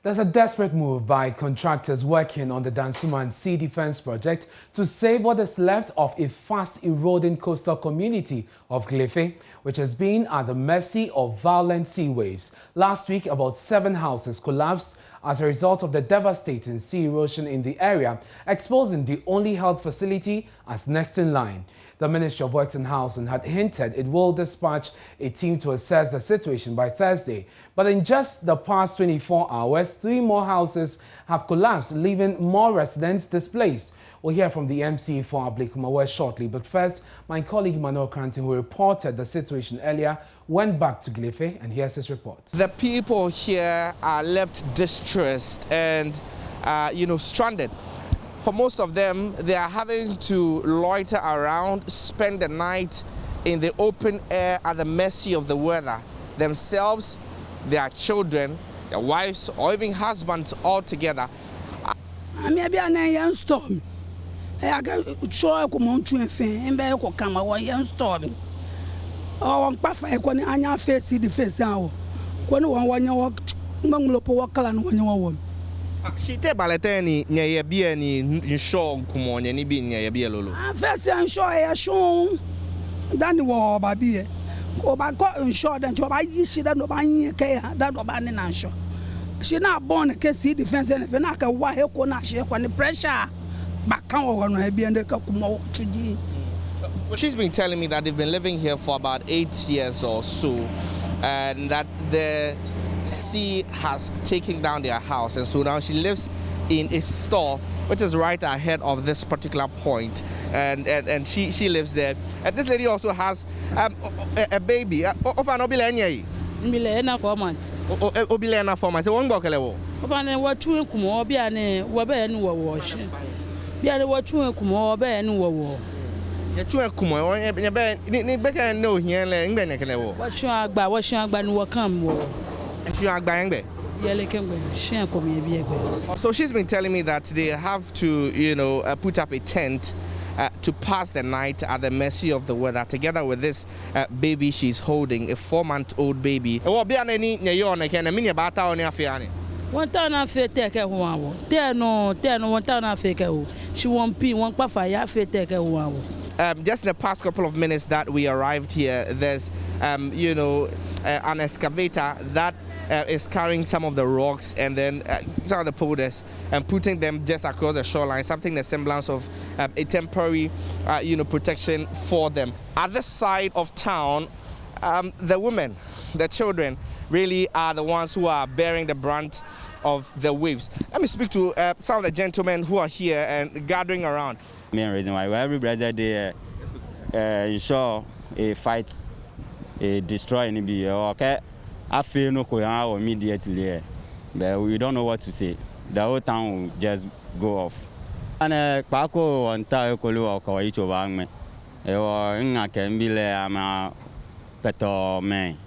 There's a desperate move by contractors working on the Dansoman Sea Defense Project to save what is left of a fast-eroding coastal community of Glefee, which has been at the mercy of violent sea waves. Last week, about 7 houses collapsed as a result of the devastating sea erosion in the area, exposing the only health facility as next in line. The Ministry of Works and Housing had hinted it will dispatch a team to assess the situation by Thursday. But in just the past 24 hours, 3 more houses have collapsed, leaving more residents displaced. We'll hear from the MC for Ablikumawe shortly. But first, my colleague Manuel Kranti, who reported the situation earlier, went back to Glefee, and here's his report. The people here are left distressed and, stranded. For most of them, they are having to loiter around, spend the night in the open air at the mercy of the weather. Themselves, their children, their wives, or even husbands all together. Maybe a young storm. I got sure come on to a fan and bear come a young storm. Oh, Papa, when I face the face now. When one you walk, Manglopo Wakalan when you want. She tell Balatani near your beer in show, come on, any being near your beer lolo. First, I'm sure I shown than the war by beer. Oh, by cotton short and job, I see that no buying care, that no banning and show. She not born a case defense and if I can why her share when the pressure back on her being the couple more to do. She's been telling me that they've been living here for about 8 years or so, and that the sea has taken down their house, and so now she lives in a store which is right ahead of this particular point, and she lives there. And this lady also has a baby of an obilenya. Milena 4 months. Obilena 4 months. One bokelewo. Ofane watu kumo biane wabe nu wash. Biane watu kumo be nu wo. Ya tu kumo ni beka no hien le ngbe nekelewo. Washu agba nu wakam wo. So she's been telling me that they have to, put up a tent to pass the night at the mercy of the weather, together with this baby she's holding, a 4-month-old baby. One town affair take a wow. There no, 1 town affair. She won't pee, won't puff a affair take a wow. Just in the past couple of minutes that we arrived here, there's, an excavator that is carrying some of the rocks and then some of the boulders and putting them just across the shoreline, something the semblance of a temporary, protection for them. At this side of town, the women, the children, really are the ones who are bearing the brunt of the waves. Let me speak to some of the gentlemen who are here and gathering around. Main reason why every brother they ensure a fight, a destroy any be okay. I feel no koya immediately, but we don't know what to say. The whole town will just go off. And Paco on Tayo Kolo or each of me. I can be a peto man.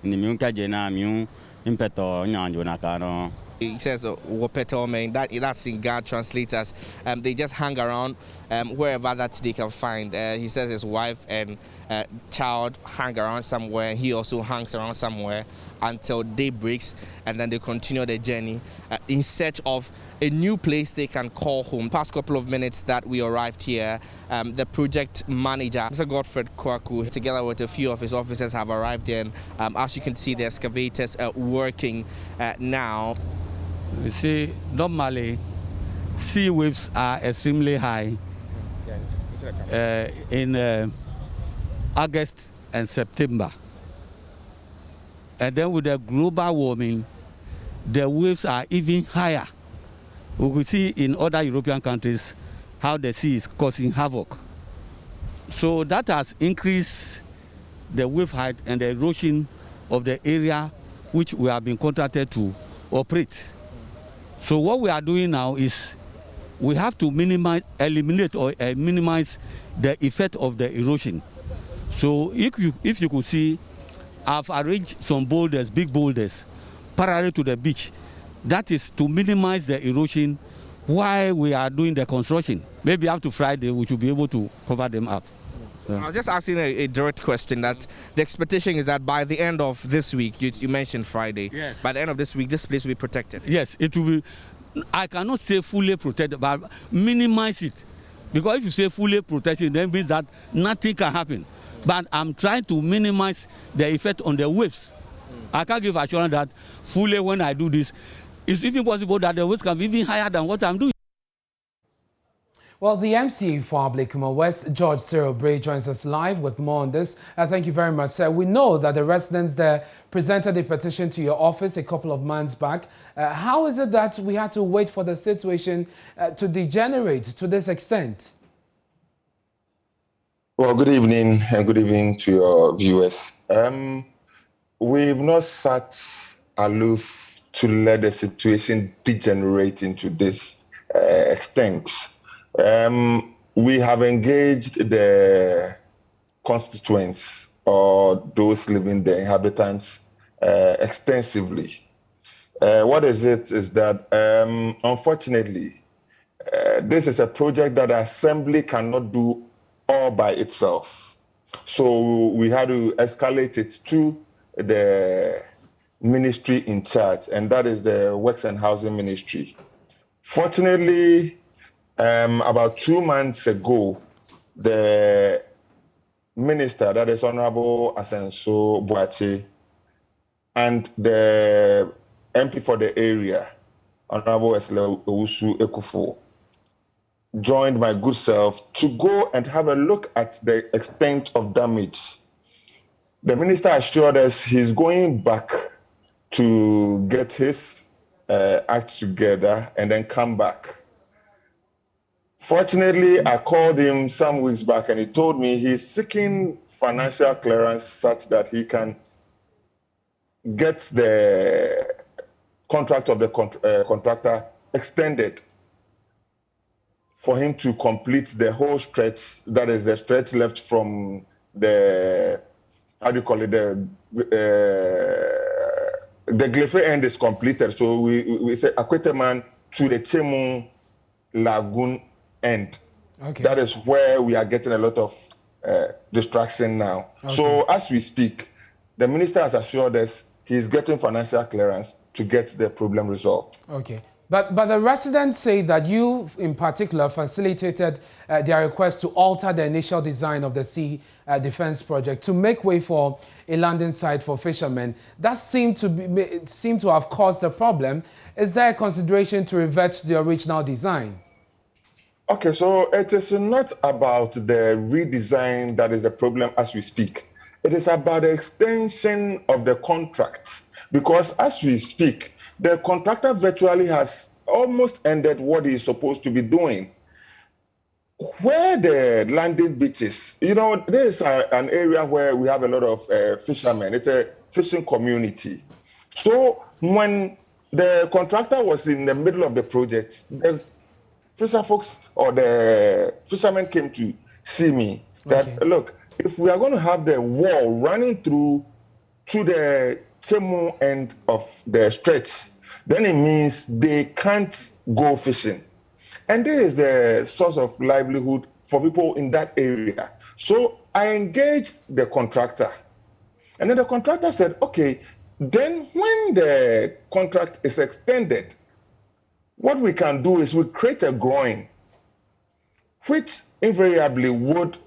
In the Munka Jena, Mun, impeto, Nyanjonakano. He says, that's in God translators. They just hang around wherever that they can find. He says his wife and child hang around somewhere. He also hangs around somewhere until day breaks, and then they continue their journey in search of a new place they can call home. Past couple of minutes that we arrived here, the project manager, Mr. Godfred Kwaku, together with a few of his officers have arrived here. And as you can see, the excavators are working now. You see, normally sea waves are extremely high in August and September. And then with the global warming, the waves are even higher. We could see in other European countries how the sea is causing havoc. So that has increased the wave height and the erosion of the area which we have been contracted to operate. So what we are doing now is we have to eliminate or minimize the effect of the erosion. So if you could see, I've arranged some boulders, big boulders, parallel to the beach. That is to minimize the erosion while we are doing the construction. Maybe after Friday we should be able to cover them up. I was just asking a direct question that the expectation is that by the end of this week, you mentioned Friday, yes. By the end of this week, this place will be protected. Yes, it will be, I cannot say fully protected, but minimize it. Because if you say fully protected, then means that nothing can happen. But I'm trying to minimize the effect on the waves. I can't give assurance that fully when I do this, it's even possible that the waves can be even higher than what I'm doing. Well, the MCA for Blakema West, George Cyril Bray, joins us live with more on this. Thank you very much, sir. We know that the residents there presented a petition to your office a couple of months back. How is it that we had to wait for the situation to degenerate to this extent? Well, good evening and good evening to your viewers. We've not sat aloof to let the situation degenerate into this extent. We have engaged the constituents or those living, the inhabitants, extensively. What is it is that, unfortunately, this is a project that the Assembly cannot do all by itself. So we had to escalate it to the ministry in charge, and that is the Works and Housing Ministry. Fortunately, about 2 months ago, the minister, that is Honorable Asenso Boache, and the MP for the area, Honorable Esle Owusu Ekufo, joined my good self to go and have a look at the extent of damage. The minister assured us he's going back to get his act together and then come back. Fortunately, I called him some weeks back and he told me he's seeking financial clearance such that he can get the contract of the contractor extended for him to complete the whole stretch, that is the stretch left from the, how do you call it, the Glefee end is completed. So we say Akweteman to the Chemu Lagoon end. Okay. That is where we are getting a lot of distraction now. Okay. So as we speak, the minister has assured us he's getting financial clearance to get the problem resolved. Okay. But the residents say that you, in particular, facilitated their request to alter the initial design of the sea defense project to make way for a landing site for fishermen. That seemed to have caused the problem. Is there a consideration to revert to the original design? Okay, so it is not about the redesign that is the problem as we speak. It is about the extension of the contract. Because as we speak, the contractor virtually has almost ended what he is supposed to be doing. Where the landing beaches, you know, there is an area where we have a lot of fishermen. It's a fishing community. So when the contractor was in the middle of the project, the fisher folks or the fishermen came to see me that, okay, look, if we are going to have the wall running through to the Chemu end of the stretch, then it means they can't go fishing. And this is the source of livelihood for people in that area. So I engaged the contractor. And then the contractor said, okay, then when the contract is extended, what we can do is we create a groin, which invariably would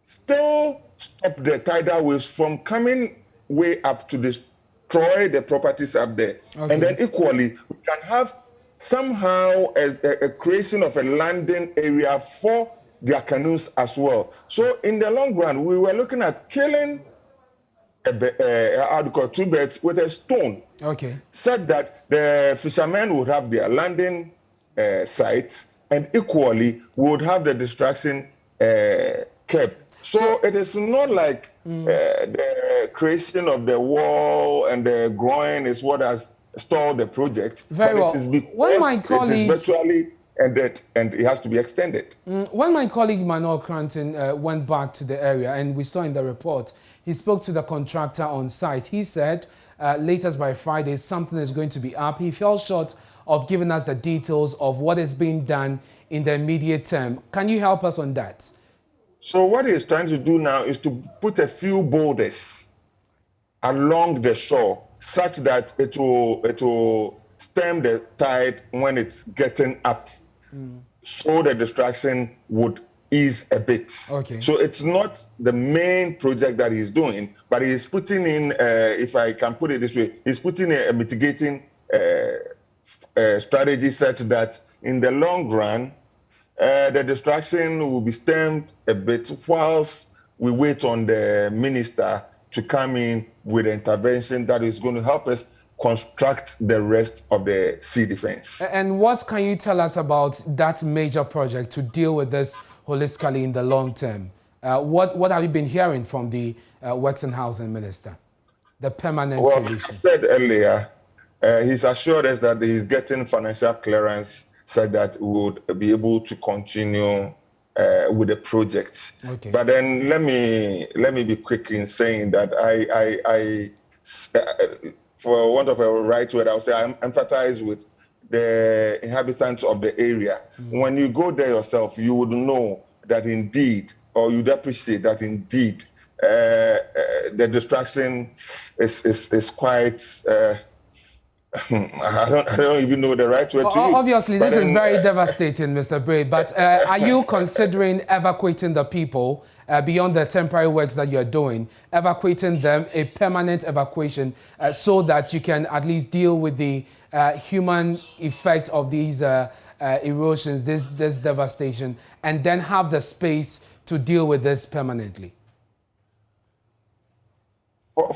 still stop the tidal waves from coming way up to destroy the properties up there. Okay. And then equally, we can have somehow a creation of a landing area for their canoes as well. So in the long run, we were looking at killing two birds with a stone. Okay. Said that the fishermen would have their landing sites, and equally we would have the distraction kept. So it is not like the creation of the wall and the groin is what has stalled the project. Very well. It is because it is virtually ended and it has to be extended. When my colleague Manuel Cranton went back to the area, and we saw in the report, he spoke to the contractor on site. He said latest by Friday something is going to be up. He fell short of giving us the details of what is being done in the immediate term. Can you help us on that? So what he is trying to do now is to put a few boulders along the shore such that it will stem the tide when it's getting up. So the distraction would ease a bit. Okay. So it's not the main project that he's doing, but he's putting in, if I can put it this way, he's putting a mitigating strategy such that in the long run, the distraction will be stemmed a bit whilst we wait on the minister to come in with an intervention that is going to help us construct the rest of the sea defense. And what can you tell us about that major project to deal with this holistically in the long term? What have you been hearing from the Works and Housing Minister? The permanent solution. Well, I said earlier, he's assured us that he's getting financial clearance so that we would be able to continue with the project. Okay. But then let me be quick in saying that I for want of a right word, I'll say I empathize with the inhabitants of the area. When you go there yourself, you would know that indeed, or you'd appreciate that indeed, the distraction is quite. I don't even know the right word to use. Obviously, this is very devastating, Mr. Braid, but are you considering evacuating the people beyond the temporary works that you're doing, evacuating them, a permanent evacuation, so that you can at least deal with the human effect of these erosions, this devastation, and then have the space to deal with this permanently?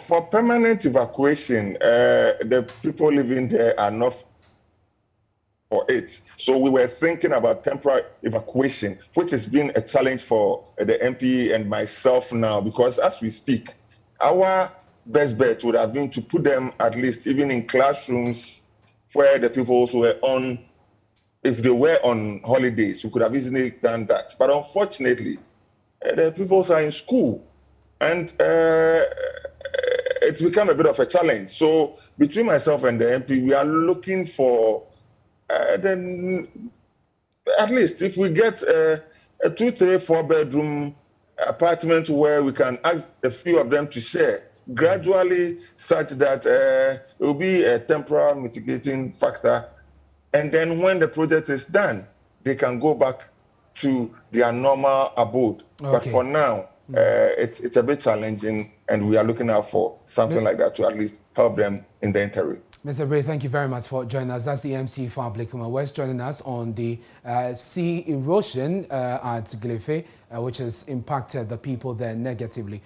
For permanent evacuation, the people living there are not for it. So we were thinking about temporary evacuation, which has been a challenge for the MP and myself now, because as we speak, our best bet would have been to put them at least even in classrooms where the people also were on, if they were on holidays, we could have easily done that. But unfortunately, the people are in school, and it's become a bit of a challenge. So between myself and the MP, we are looking for then at least if we get a 2, 3, 4 bedroom apartment where we can ask a few of them to share gradually, such that it will be a temporary mitigating factor. And then when the project is done, they can go back to their normal abode. Okay. But for now, it's a bit challenging, and we are looking out for something like that to at least help them in the interim. Mr. Bray, thank you very much for joining us. That's the MC for Blakema West, joining us on the sea erosion at Glefee, which has impacted the people there negatively.